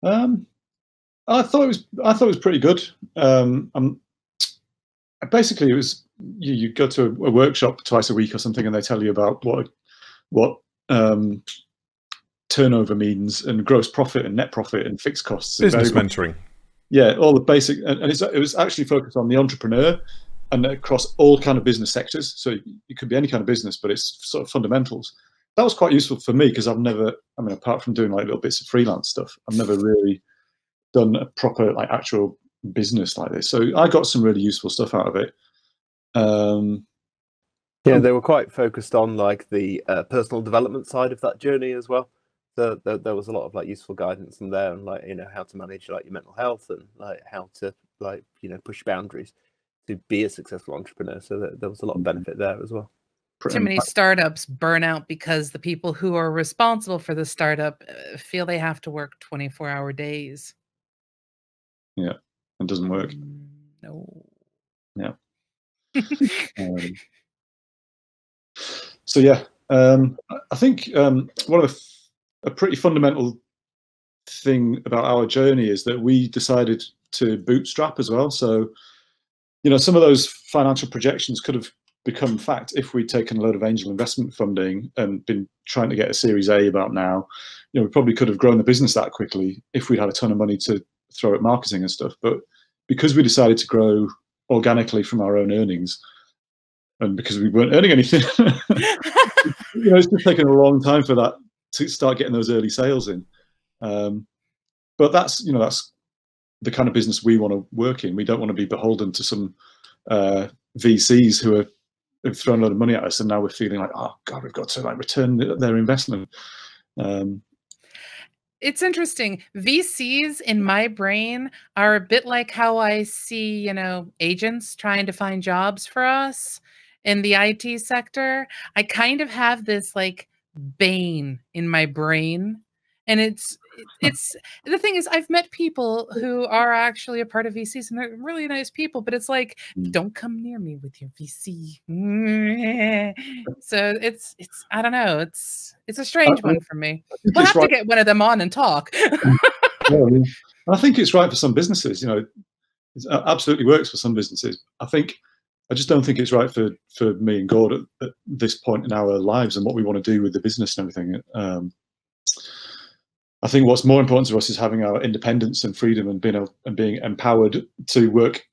I thought it was pretty good. Basically, it was you go to a workshop twice a week or something, and they tell you about what turnover means, and gross profit and net profit and fixed costs. Business mentoring. Yeah, all the basic, and it was actually focused on the entrepreneur and across all kind of business sectors. So it could be any kind of business, but it's sort of fundamentals. That was quite useful for me because I've never, apart from doing like little bits of freelance stuff, I've never really done a proper actual business like this. So I got some really useful stuff out of it. Yeah, they were quite focused on the personal development side of that journey as well. So there was a lot of useful guidance in there, and how to manage your mental health, and how to push boundaries to be a successful entrepreneur. So there was a lot of benefit there as well. Too many startups burn out because the people who are responsible for the startup feel they have to work 24-hour days. Yeah, it doesn't work. No. Yeah. So yeah, I think one of a pretty fundamental thing about our journey is that we decided to bootstrap as well. So, some of those financial projections could have become fact if we'd taken a load of angel investment funding and been trying to get a Series A about now. We probably could have grown the business that quickly if we'd had a ton of money to throw at marketing and stuff. But because we decided to grow organically from our own earnings, and because we weren't earning anything, it's just taken a long time for that to start getting those early sales in. But that's the kind of business we want to work in. We don't want to be beholden to some VCs who have thrown a lot of money at us, and now we're feeling like, oh God, we've got to like return their investment. It's interesting. VCs in my brain are a bit like how I see, agents trying to find jobs for us in the IT sector. I kind of have this like bane in my brain. And it's the thing is, I've met people who are actually a part of VCs, and they're really nice people, but it's like, don't come near me with your VC. So it's I don't know, it's a strange one for me. We'll have to get one of them on and talk. I think it's right for some businesses. It absolutely works for some businesses. I just don't think it's right for me and Gord at this point in our lives and what we want to do with the business and everything. I think what's more important to us is having our independence and freedom and being empowered to work,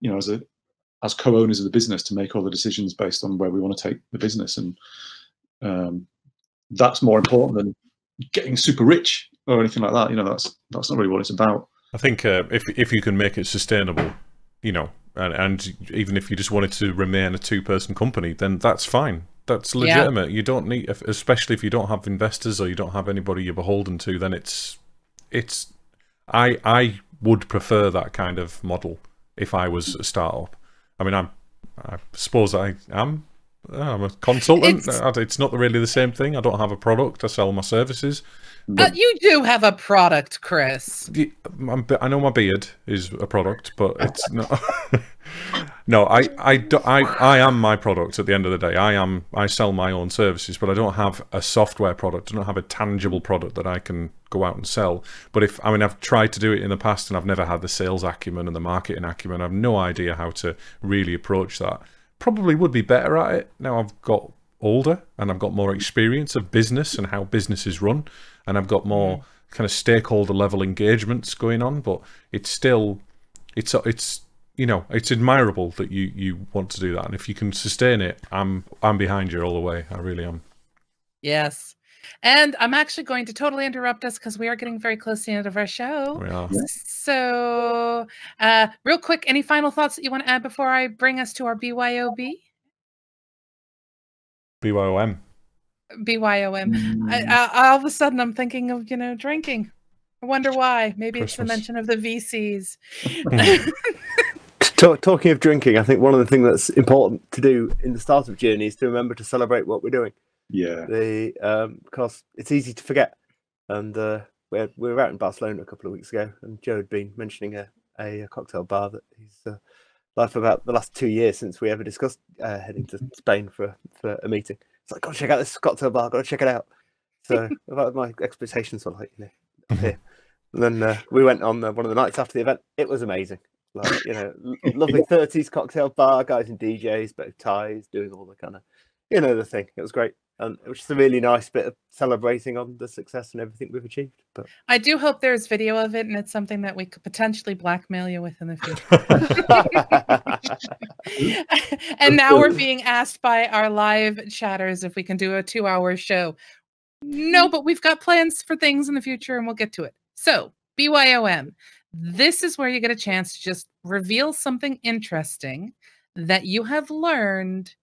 as co-owners of the business, to make all the decisions based on where we want to take the business, and that's more important than getting super rich or anything like that. That's not really what it's about. I think if you can make it sustainable, and even if you just wanted to remain a two-person company, then that's fine. That's legitimate. Yeah. You don't need, especially if you don't have investors or you don't have anybody you're beholden to, then I would prefer that kind of model if I was a startup. I mean, I suppose I'm a consultant. It's not really the same thing. I don't have a product. I sell my services. But you do have a product, Chris. I know my beard is a product, but it's not. No, I am my product at the end of the day. I sell my own services, but I don't have a software product. I don't have a tangible product that I can go out and sell. But I've tried to do it in the past, and I've never had the sales acumen and the marketing acumen. I have no idea how to really approach that. Probably would be better at it now I've got older and I've got more experience of business and how businesses run, and I've got more kind of stakeholder level engagements going on. But it's still, it's admirable that you want to do that, and if you can sustain it, I'm behind you all the way. I really am. Yes. And I'm actually going to totally interrupt us because we are getting very close to the end of our show. We are. So real quick, any final thoughts that you want to add before I bring us to our BYOB? BYOM. BYOM. All of a sudden I'm thinking of, drinking. I wonder why. Maybe Christmas. It's the mention of the VCs. Talking of drinking, I think one of the things that's important to do in the startup journey is to remember to celebrate what we're doing. Yeah. Because it's easy to forget. And we were out in Barcelona a couple of weeks ago, and Joe had been mentioning a cocktail bar that he's liked for about the last 2 years since we ever discussed heading to Spain for a meeting. It's like, gotta check out this cocktail bar, gotta check it out. So my expectations were like, up here. And then we went on one of the nights after the event. It was amazing. Like, lovely 30s cocktail bar, guys and DJs, bow ties, doing all the kind of, the thing. It was great. And it was just a really nice bit of celebrating on the success and everything we've achieved. But I do hope there's video of it, and it's something that we could potentially blackmail you with in the future. And now we're being asked by our live chatters if we can do a 2-hour show. No, but we've got plans for things in the future, and we'll get to it. So, BYOM. This is where you get a chance to just reveal something interesting that you have learned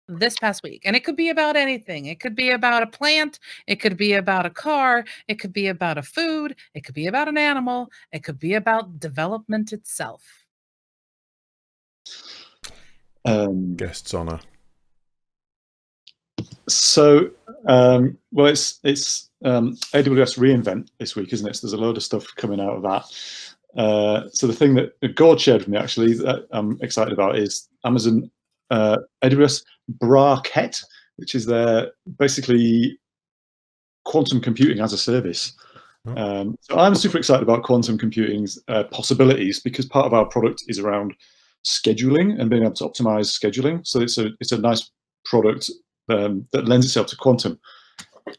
this past week. And it could be about anything. It could be about a plant. It could be about a car. It could be about a food. It could be about an animal. It could be about development itself. Guest's honor. So, well, it's AWS reInvent this week, isn't it? So there's a load of stuff coming out of that. So the thing that Gord shared with me, actually, that I'm excited about is Amazon AWS Braket, which is their basically quantum computing as a service. So I'm super excited about quantum computing's possibilities, because part of our product is around scheduling and being able to optimize scheduling. So it's a nice product that lends itself to quantum.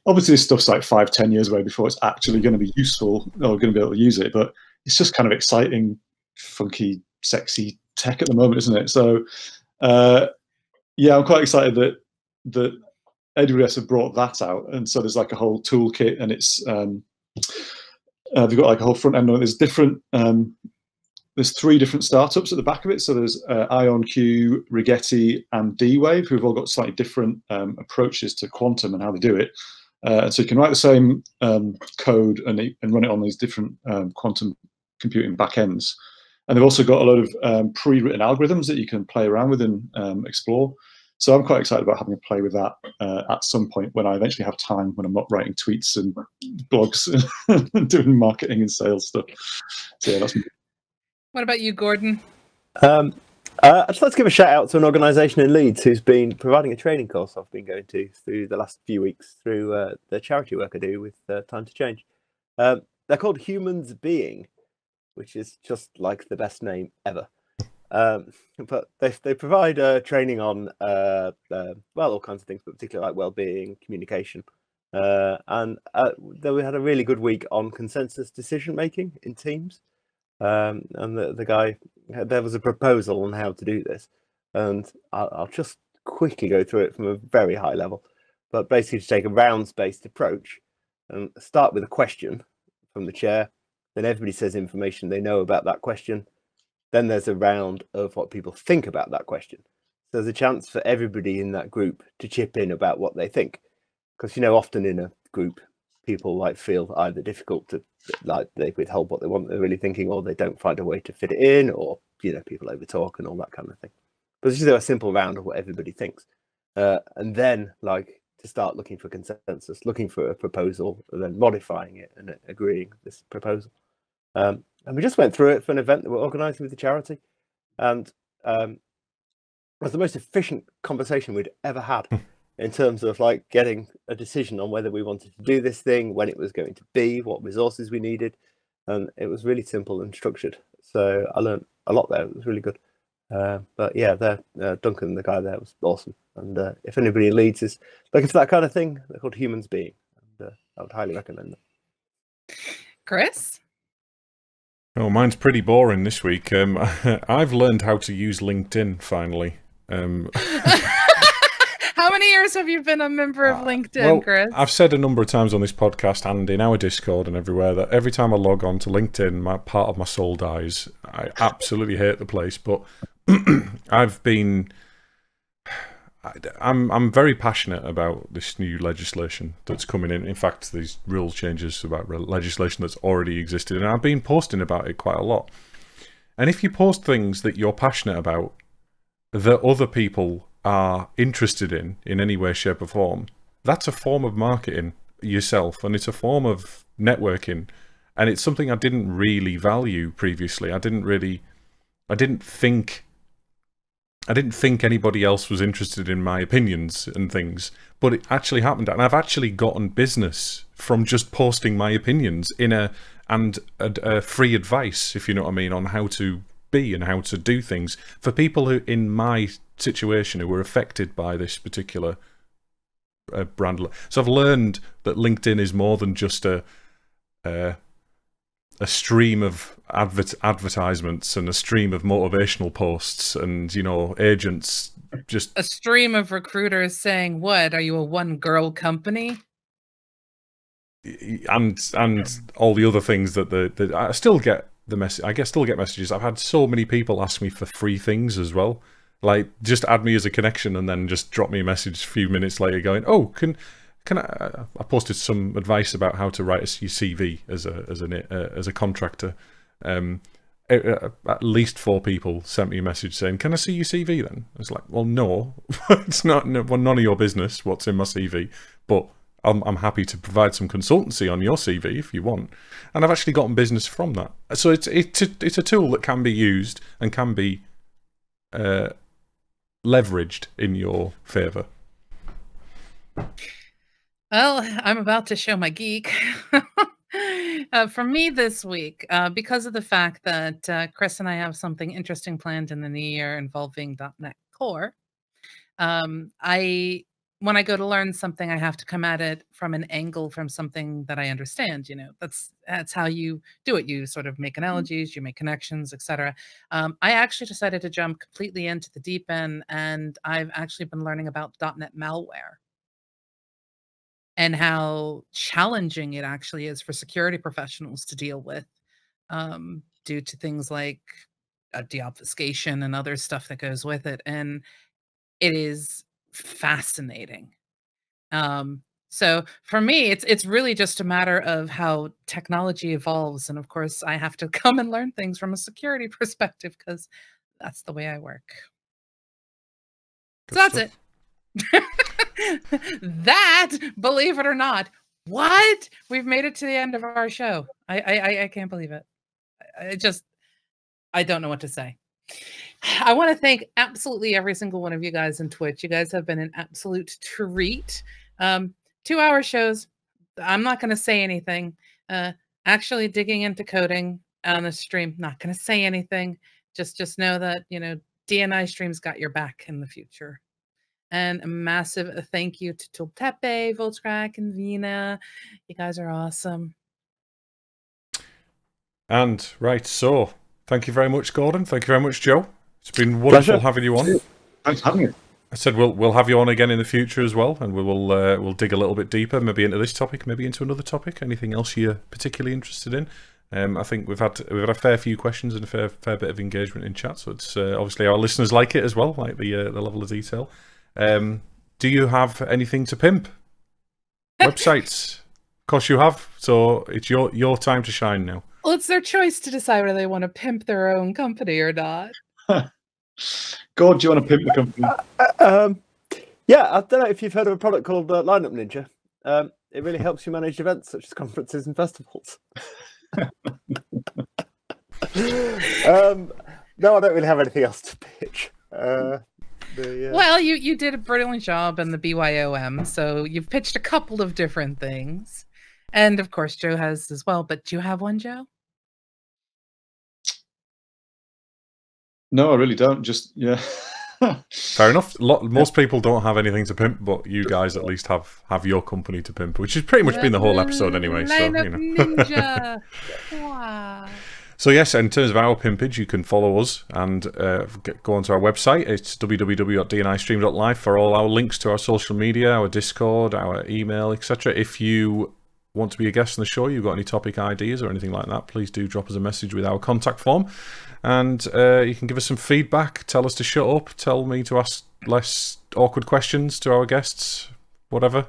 Obviously, this stuff's like 5-10 years away before it's actually going to be useful or going to be able to use it, but it's just kind of exciting, funky, sexy tech at the moment, isn't it? So yeah, I'm quite excited that AWS have brought that out, and so there's like a whole toolkit, and it's they've got like a whole front end on it. There's different. There's 3 different startups at the back of it. So there's IonQ, Rigetti, and D-Wave, who've all got slightly different approaches to quantum and how they do it. And so you can write the same code and run it on these different quantum computing backends. And they've also got a lot of pre-written algorithms that you can play around with and explore. So I'm quite excited about having a play with that at some point when I eventually have time, when I'm not writing tweets and blogs and doing marketing and sales stuff. So yeah, that's me. What about you, Gordon? I'd just like to give a shout out to an organisation in Leeds who's been providing a training course I've been going to through the last few weeks through the charity work I do with Time to Change. They're called Humans Being, which is just like the best name ever. But they provide training on well, all kinds of things, but particularly like well-being, communication. And we had a really good week on consensus decision making in teams. And the guy, there was a proposal on how to do this, and I'll just quickly go through it from a very high level, but basically to take a rounds-based approach and start with a question from the chair, then everybody says information they know about that question, then there's a round of what people think about that question. So there's a chance for everybody in that group to chip in about what they think, because often in a group people like feel either difficult to, like, they withhold what they want, they're really thinking, or they don't find a way to fit it in, or people overtalk and all that kind of thing. But it's just a simple round of what everybody thinks, and then like to start looking for consensus, looking for a proposal, and then modifying it and agreeing with this proposal. And we just went through it for an event that we're organising with the charity, and it was the most efficient conversation we'd ever had. In terms of like getting a decision on whether we wanted to do this thing, when it was going to be, what resources we needed, and it was really simple and structured. So I learned a lot there. It was really good. But yeah, Duncan, the guy there, was awesome. And if anybody in Leeds is looking for that kind of thing, they're called Humans Being, and I would highly recommend them. Chris? Oh, mine's pretty boring this week. I've learned how to use LinkedIn finally. How many years have you been a member of LinkedIn, well, Chris? I've said a number of times on this podcast and in our Discord and everywhere that every time I log on to LinkedIn, part of my soul dies. I absolutely hate the place, but I'm very passionate about this new legislation that's coming in. In fact, these rule changes about legislation that's already existed, and I've been posting about it quite a lot. And if you post things that you're passionate about, that other people are interested in any way, shape or form, that's a form of marketing yourself, and it's a form of networking, and it's something I didn't really value previously. I didn't think anybody else was interested in my opinions and things, but it actually happened, and I've actually gotten business from just posting my opinions and free advice, if you know what I mean, on how to be and how to do things for people who, in my situation, who were affected by this particular brand. So I've learned that LinkedIn is more than just a stream of advertisements and a stream of motivational posts and agents, just a stream of recruiters saying, what are you, a one-girl company? And all the other things that I still get the message. I still get messages. I've had so many people ask me for free things as well, like just add me as a connection and then just drop me a message a few minutes later going, oh, can I posted some advice about how to write your CV as a contractor. At least 4 people sent me a message saying, can I see your CV then? I was like, well, no, it's not. Well, none of your business what's in my CV, but I'm happy to provide some consultancy on your CV if you want. And I've actually gotten business from that. So it's a tool that can be used and can be leveraged in your favour. Well, I'm about to show my geek. For me this week, because of the fact that Chris and I have something interesting planned in the new year involving .NET Core, when I go to learn something, I have to come at it from an angle, from something that I understand. That's how you do it. You sort of make analogies, you make connections, etc. I actually decided to jump completely into the deep end, and I've actually been learning about .NET malware. and how challenging it actually is for security professionals to deal with, due to things like deobfuscation and other stuff that goes with it. And it is fascinating. So for me, it's really just a matter of how technology evolves. And of course, I have to come and learn things from a security perspective because that's the way I work. Good so that's stuff. it. That, believe it or not, what? We've made it to the end of our show. I can't believe it. I don't know what to say. I want to thank absolutely every single one of you guys in Twitch. You guys have been an absolute treat. 2-hour shows. I'm not going to say anything. Actually digging into coding on the stream. Not going to say anything. Just know that, you know, DNI Stream's got your back in the future. And a massive thank you to Tultepe, Voltcrack, and Vina. You guys are awesome. And right, so thank you very much, Gordon. Thank you very much, Joe. It's been wonderful having you on. Thanks for having me. I said we'll have you on again in the future as well, and we'll dig a little bit deeper, maybe into this topic, maybe into another topic. Anything else you're particularly interested in? I think we've had a fair few questions and a fair bit of engagement in chat, so it's obviously our listeners like it as well, like the level of detail. Do you have anything to pimp? Websites? Of course you have. So it's your time to shine now. Well, it's their choice to decide whether they want to pimp their own company or not. God, do you want to pimp the company? Yeah, I don't know if you've heard of a product called Lineup Ninja. It really helps you manage events such as conferences and festivals. No, I don't really have anything else to pitch. Well, you did a brilliant job in the BYOM, so you've pitched a couple of different things. And of course, Joe has as well. But do you have one, Joe? No, I really don't. Just, yeah. Fair enough. Most people don't have anything to pimp, but you guys at least have your company to pimp, which has pretty much been the whole episode anyway. So, you know. Ninja. Wow. So yes, in terms of our pimpage, you can follow us and go onto our website. It's www.dnistream.live for all our links to our social media, our Discord, our email, etc. If you want to be a guest on the show, you've got any topic ideas or anything like that, please do drop us a message with our contact form. And you can give us some feedback, tell us to shut up, tell me to ask less awkward questions to our guests, whatever.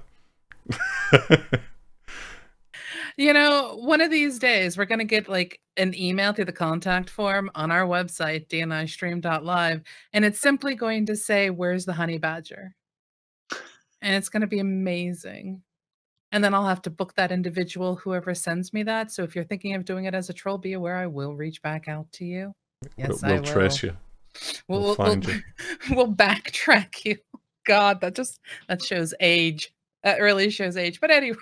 You know, one of these days, we're going to get like an email through the contact form on our website, dnistream.live, and it's simply going to say, where's the honey badger? And it's going to be amazing. And then I'll have to book that individual, whoever sends me that. So if you're thinking of doing it as a troll, be aware I will reach back out to you. Yes, we'll trace you. We'll find you. We'll backtrack you. God, that shows age. That really shows age. But anyway,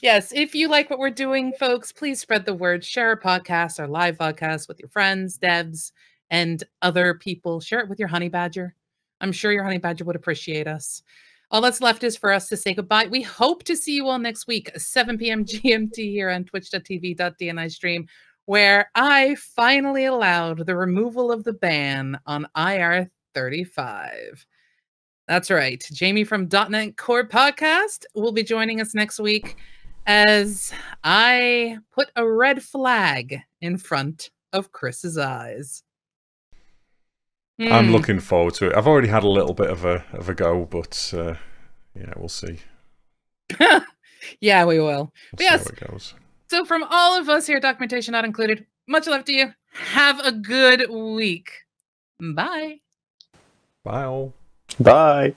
yes, if you like what we're doing, folks, please spread the word. Share our podcast, our live podcast with your friends, devs, and other people. Share it with your honey badger. I'm sure your honey badger would appreciate us. All that's left is for us to say goodbye. We hope to see you all next week, 7 p.m. GMT here on twitch.tv/DNIstream, where I finally allowed the removal of the ban on IR35. That's right. Jamie from .NET Core Podcast will be joining us next week as I put a red flag in front of Chris's eyes. I'm looking forward to it. I've already had a little bit of a go, but yeah, we'll see. Yeah, we will. We'll see how it goes. So from all of us here, Documentation Not Included, much love to you. Have a good week. Bye. Bye all. Bye.